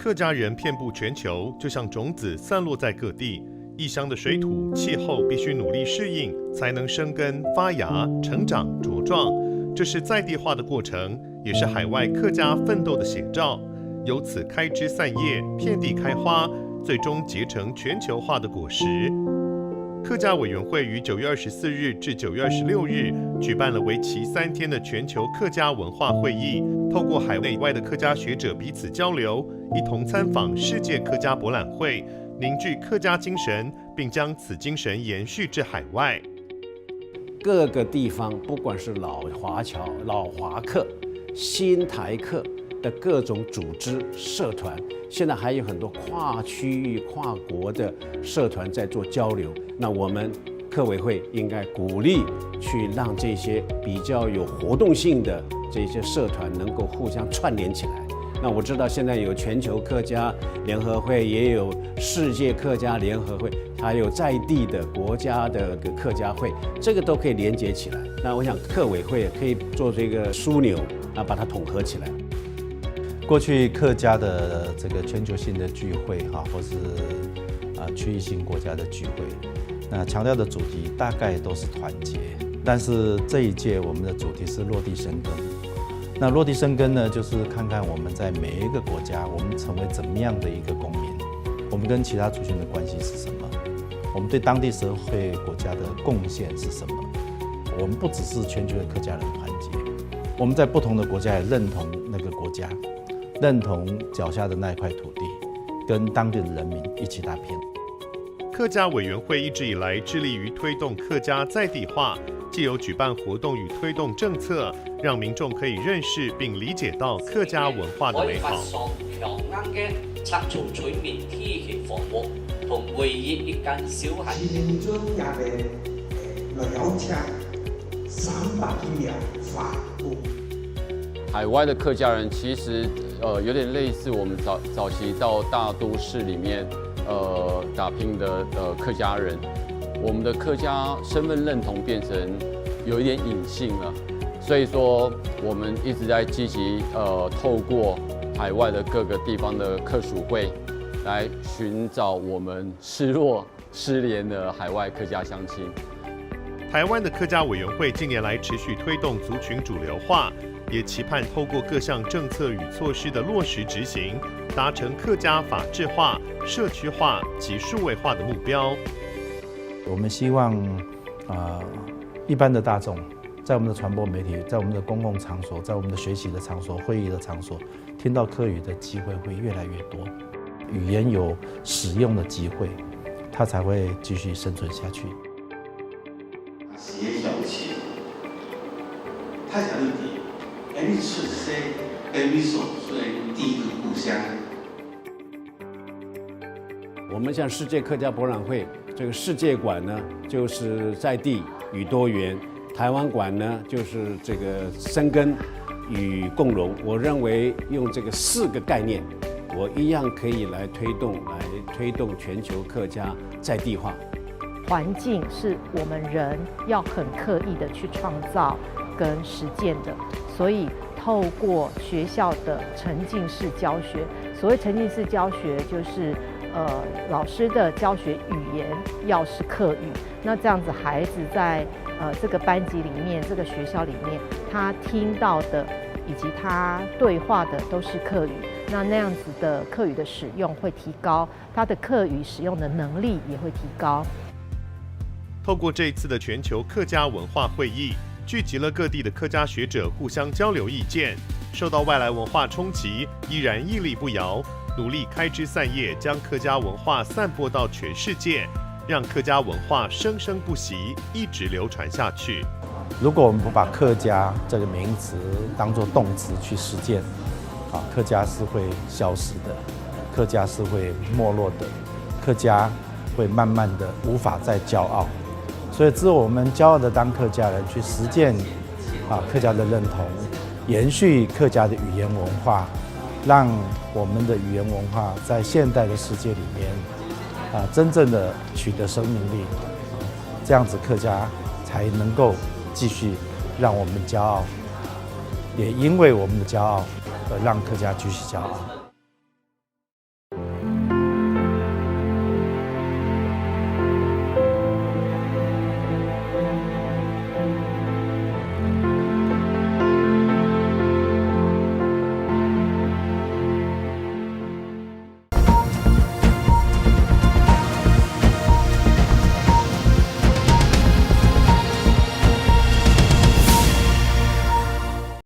客家人遍布全球，就像种子散落在各地。异乡的水土、气候必须努力适应，才能生根、发芽、成长、茁壮。这是在地化的过程，也是海外客家奋斗的写照。由此开枝散叶，遍地开花，最终结成全球化的果实。客家委员会于9月24日至9月26日举办了为期3天的全球客家文化会议，透过海内外的客家学者彼此交流，一同参访世界客家博览会，凝聚客家精神，并将此精神延续至海外。各个地方，不管是老华侨、老华客、新台客的各种组织社团，现在还有很多跨区域、跨国的社团在做交流。那我们客委会应该鼓励去让这些比较有活动性的这些社团能够互相串联起来。那我知道现在有全球客家联合会，也有世界客家联合会，还有在地的国家的客家会，这个都可以连接起来。那我想客委会可以做这个枢纽，把它统合起来。过去客家的这个全球性的聚会或是区域性国家的聚会，那强调的主题大概都是团结，但是这一届我们的主题是落地生根。那落地生根呢，就是看看我们在每一个国家，我们成为怎么样的一个公民，我们跟其他族群的关系是什么，我们对当地社会国家的贡献是什么。我们不只是全球的客家人团结，我们在不同的国家也认同那个国家，认同脚下的那一块土地，跟当地的人民一起打拼。客家委员会一直以来致力于推动客家在地化，藉由举办活动与推動政策，讓民眾可以認識並理解到客家文化的美好。強硬嘅拆除全面天氣房屋同唯一一間小孩。現在也係旅遊車300幾秒發布。海外的客家人其实有点类似我们早期到大都市里面打拼的客家人，我们的客家身份认同变成有一点隐性了，所以说我们一直在积极透过海外的各个地方的客属会来寻找我们失落失联的海外客家乡亲。台湾的客家委员会近年来持续推动族群主流化，也期盼透过各项政策与措施的落实执行，达成客家法治化、社区化及数位化的目标。我们希望一般的大众在我们的传播媒体，在我们的公共场所，在我们的学习的场所、会议的场所，听到客语的机会会越来越多，语言有使用的机会，它才会继续生存下去。写小钱，他讲的底，你出生跟你所住的第一个故乡。我们像世界客家博览会，这个世界馆呢，就是在地与多元；台湾馆呢，就是这个生根与共荣。我认为用这个4个概念，我一样可以来推动全球客家在地化。环境是我们人要很刻意的去创造跟实践的，所以透过学校的沉浸式教学，所谓沉浸式教学就是老师的教学语言要是客语，那这样子孩子在这个班级里面，这个学校里面，他听到的以及他对话的都是客语，那样子的客语的使用会提高，他的客语使用的能力也会提高。透过这一次的全球客家文化会议，聚集了各地的客家学者互相交流意见，受到外来文化冲击，依然屹立不摇，努力开枝散叶，将客家文化散播到全世界，让客家文化生生不息，一直流传下去。如果我们不把客家这个名词当作动词去实践，客家是会消失的，客家是会没落的，客家会慢慢的无法再骄傲。所以，只有我们骄傲的当客家人去实践客家的认同，延续客家的语言文化，让我们的语言文化在现代的世界里面真正的取得生命力，这样子客家才能够继续让我们骄傲，也因为我们的骄傲而让客家继续骄傲。